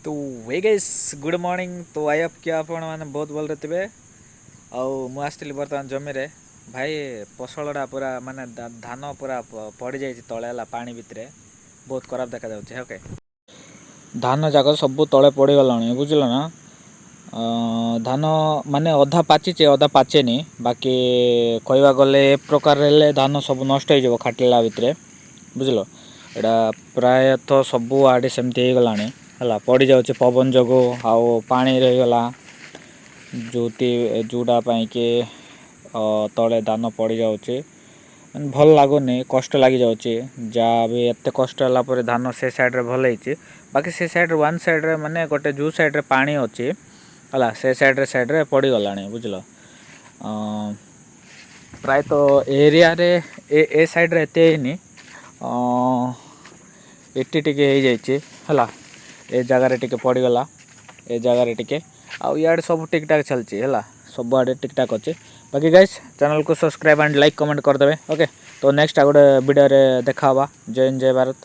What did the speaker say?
तो way guys good morning. तो आई कि आपण मैंने बहुत भल थे आसती बर्तमान जमी रे भाई फसलटा पूरा माने धान पूरा पड़ जाए तले पानी भितर बहुत खराब देखा जाऊे। ओके धान जाक सब तले पड़गला बुझल ना। धान माने अधा पाचिचे अधा पाचेनी बाकी कहवा गले ए प्रकार धान सब नष्ट हो खाटिला भितर बुझल। एटा प्रायतः सबू आड़े सेमती हो गला है पड़ जाऊे पवन जो आउ पानी रहीगला जोटापाई कि तले धान पड़ जाऊे भल लगुनि कष्ट लग जाऊे जहाँ भी एत कष्ट है धान से साइड्रे भल होती बाकी से साइड्रे वन साइड्रे माने गोटे जो साइड्रे पानी अच्छी है से साइड्रे पड़गला बुझल। प्रायतः एरिया रे ए साइड्रे एत एटी टिके हो जाइए है ए जगार टिके पड़गला ए जगार टिके आड़ सब टिक टाक चलती है सब आड़े टिक टाक अच्छे। बाकी गाइस चैनल को सब्सक्राइब एंड लाइक कमेंट करदे। ओके तो नेक्स्ट आ गोटे वीडियो देखा जय हिंद जय भारत।